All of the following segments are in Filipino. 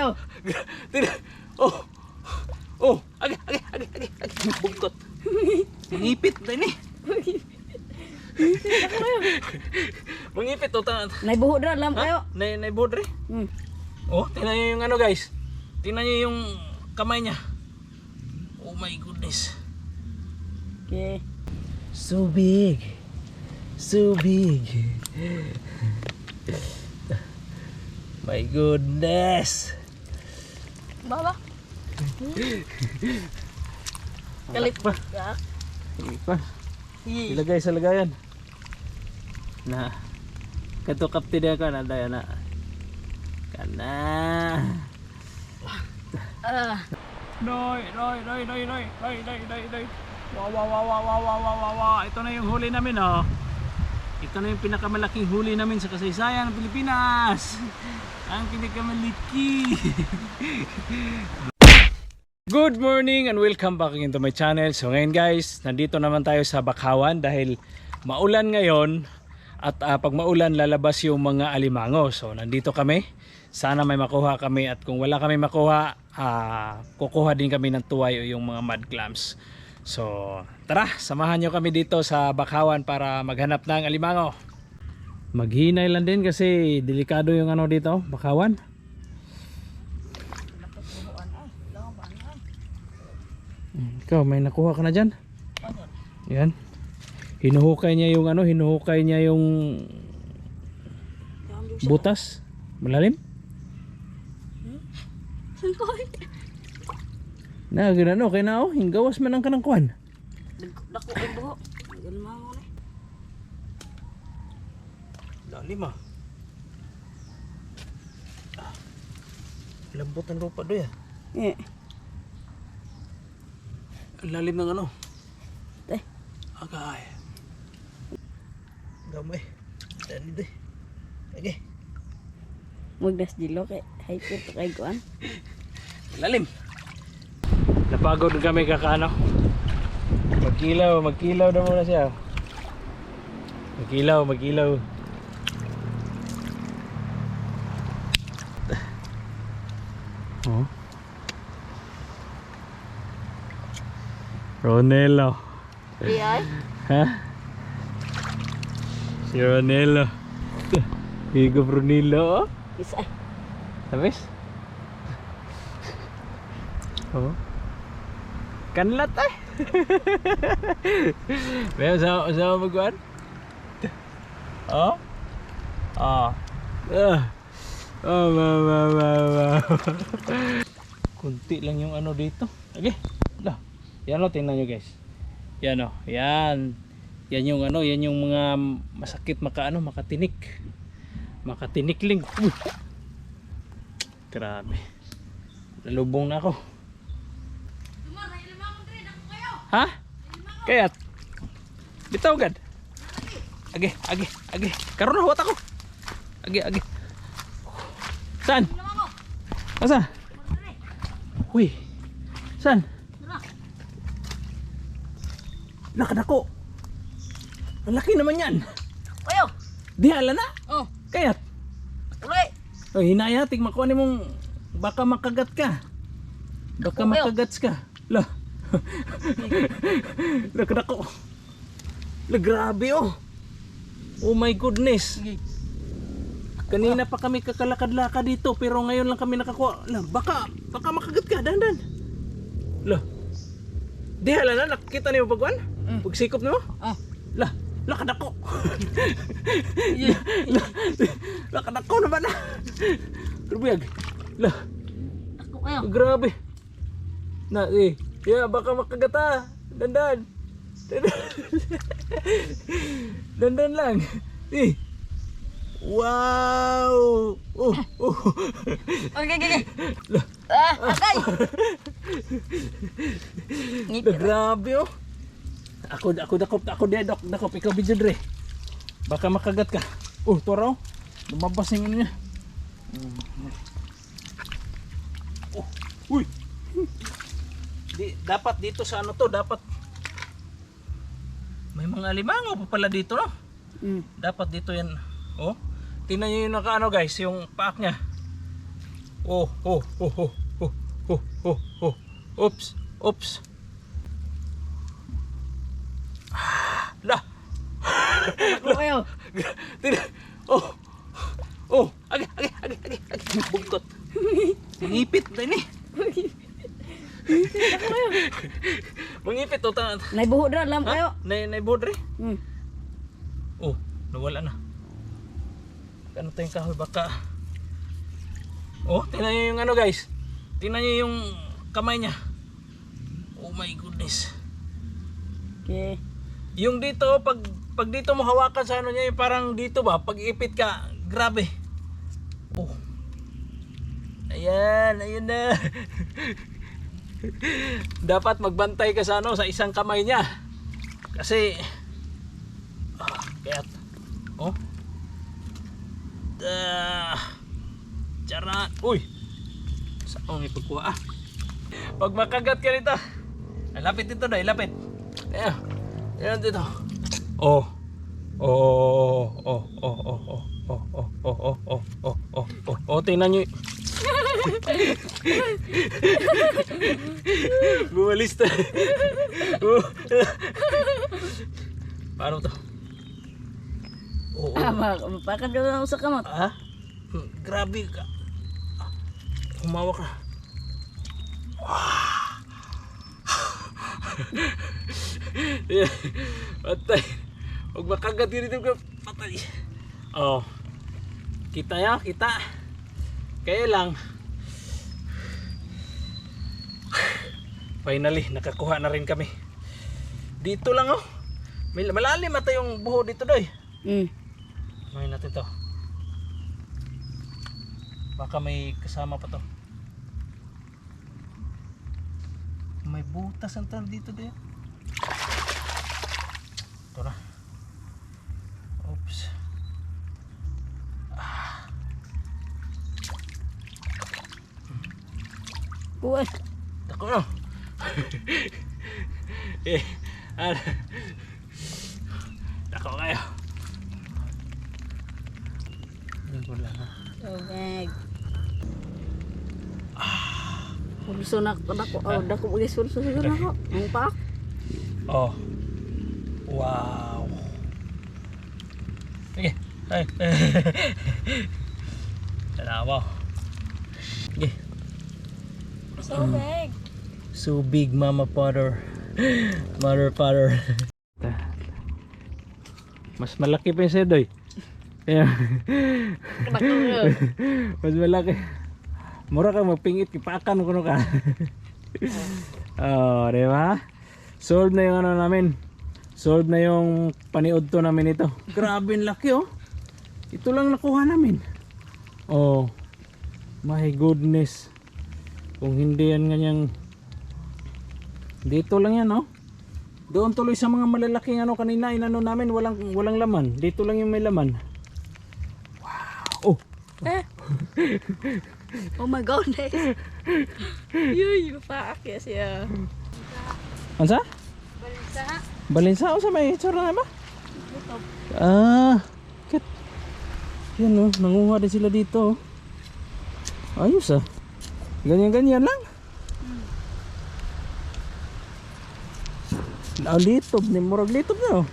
kayo. Tingnan. Oh. Oh, agi. Bugtot. Ngipit na ini. Mangipit to ta. Naibuho na alam kayo. Nay bodre. Oh, tingnan niyo yung ano guys. Tingnan niyo yung kamay niya. Oh my goodness. Okay. So big. So big. My goodness. Baba. Kalit pa. Ya. Pa. Ilagay sa lagayan. Na. Kato kapti dia ka na daya na. Kana. Noy. Wow. Ito na yung huli namin oh. Ito na yung pinakamalaking huli namin sa kasaysayan ng Pilipinas. Ang pinakamalaki. Good morning and welcome back again to my channel. So ngayon guys, nandito naman tayo sa Bakawan dahil maulan ngayon. At pag maulan lalabas yung mga alimango. So nandito kami. Sana may makuha kami. At kung wala kami makuha, kukuha din kami ng tuway o yung mga mud clams. So tara, samahan nyo kami dito sa Bakawan para maghanap ng alimango. Maghinay lang din kasi delikado yung ano dito, Bakawan. Ikaw, may nakuha ka na dyan? Yan. Hinuhukay niya yung ano, butas. Malalim? Na, ginano, kaya na hinggawas man ang kanang kuhan. Dako ay buho. Ganun mo ni. Lalim Lambot ang rupa doon Eh. Ang lalim ng ano? Eh. Agay. Gamay. Dandi. Okay. Magdas dilo kay hyper to kay kuan. Lalim. Napagod kami kakano. Magkilaw na muna siya. Magkilaw. Oh. Ronelo. Iyay. Ha? Si Ronelo. Higo Brunilo. Isa. Tapos? Oh. Kanlat May usama magkuhan? Oh? Kunti lang yung ano dito. Okay. Lah. Yan o, tingnan nyo guys. Yan o. Yan yung ano, yan yung mga masakit makatinik. Makatinikling. Grabe. Nalubong na ako. Ha? Kayat? Bitaw gad? Age. Karon na huwat ako. Age. Saan? Asa? Uy. Saan? Nakadako. Ang laki naman yan. Ayo. Dihala na? Oh. Kayat? Ulit. O hinaya, tigmakuha ni mong baka makagat ka. Baka makagats ka. Lah. Nakadako. La, grabe oh. Oh my goodness. Kanina pa kami kakalakad-lakad dito pero ngayon lang kami nakakuha. La, baka makagat ka, dandan. La. Dihala na, nakita niyo bagwan? Pagsikop niyo? La, lakadako. Lakadako naman na. Rubiyag. La. Ako kayo. Grabe. Na, baka makagata. Dandan. Dandan lang. Wow. Okay. Agay. Grabe oh. Ako dakop ikaw video dre. Baka makagat ka. Toro. Lumabas yung ano niya. Uy. Dapat dito sa ano to, dapat may mga alimango pa pala dito, no? Dapat dito yan. Oh. Tingnan niyo yung nakaano guys, yung paak niya. Oh, oh, oh, oh, oh, oh, oh, oh. Oops, oops. Lah. Ako kayo. Tingnan. Oh. Oh, agi. Bugtot. Ngipit na ini. Mangipit to ta. Naibuho na alam kayo. Nay bodre. Hmm. Oh, nawala na. Ano tayong kahoy baka. Oh, tingnan niyo yung ano guys. Tingnan niyo yung kamay niya. Oh my goodness. Okay. Yung dito pag dito mo hawakan sa ano niya, yung parang dito ba, pag ipit ka, grabe. Oh. Ayan na. Dapat magbantay ka sa ano, sa isang kamay niya. Kasi kaya oh. Tara. Uy. Saan ipagkuha ah? Pag makagat ka nito. Lapit dito na, lapit. Ayan. Ayan dito. Oh. Oh, tingnan nyo. Bumalis na. Paano to? Oh. Mapakan ka lang sa kamot. Ha? Grabe ka. Humawak na. Patay. Huwag makagat yun dito ka. Patay. Oh. Kita ya, kita. Kaya lang. Finally, nakakuha na rin kami. Dito lang oh. Malalim ata yung buho dito doy. Kumain natin to. Baka may kasama pa to. May butas ang tal dito din. Ito na. Oops. Uy. Dako na. Dako kayo. Wala na. Tubig. Pulso na ako. Oh, dako bagay sulso siguro ako. Ang paak. Oh. Wow. Sige. Ay. Salamat. Sige. So big. So big, mama father. Mother father. Mas malaki pa yung sa'yo, Doy. Mas malaki. Mura ka magpingit, kipaakan ko ka. Oh, di ba? Solve na yung ano namin. Solve na yung paniod to namin ito. Grabe ang laki oh. Ito lang nakuha namin. Oh. My goodness. Kung hindi yan ganyang dito lang yan oh. Doon tuloy sa mga malalaking ano kanina inano namin walang laman. Dito lang yung may laman. Wow. Oh. Oh my goodness. Yuy, paak ya siya. Ansa? Balinsa. Balinsa o sa may itsura na ba? Dito. Kit. Yan oh, nanguha din sila dito. Ayos ah. Ganyan-ganyan lang. Litob ni murag litob na oh.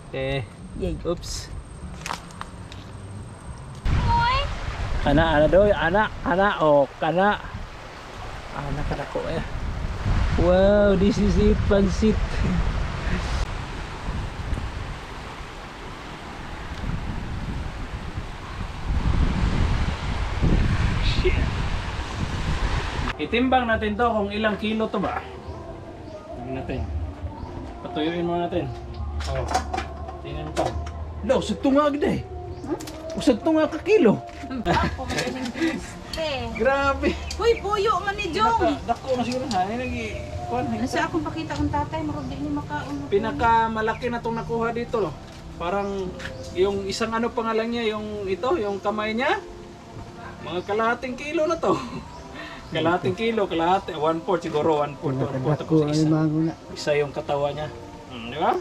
Okay. Yay. Oops. Ana doy, ana oh, kana. Ana ko eh. Wow, this is it, pansit. Shit. Itimbang natin to kung ilang kilo to ba. Tingnan natin. Patuyuin mo natin. Oh. Tingnan pa. Lo, sagto nga agad eh. Sagto nga ka kilo. Grabe. Uy, puyo man ni Jong. Dako na siguro ha. Nasa akong pakita kong tatay, marag di ni makaon. Pinakamalaki na itong nakuha dito. Lo. Parang yung isang ano pangalan niya, yung ito, yung kamay niya. Mga kalahating kilo na to. Kalahating kilo, kalahati, 1/4 siguro, 1/4. Tapos isa yung katawan niya. Di ba?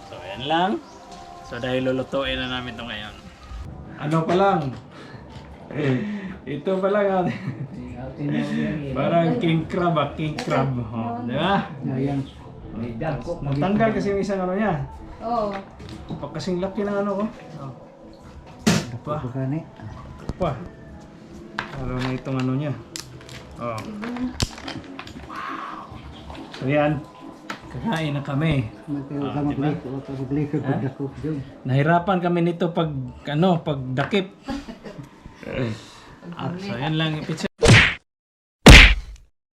So, yan lang. So dahil lulutuin na namin ito ngayon. Ano pa lang? Ito pa lang ate. Parang king crab king crab. Oh, di ba? Natanggal kasi yung isang ano niya. Oo. Pag kasing laki ng ano ko. Pa. Pa. Ano na itong ano niya. Oh. So yan. Kakain na kami. Diba? Nahirapan kami nito pag ano, pag dakip. So yan lang.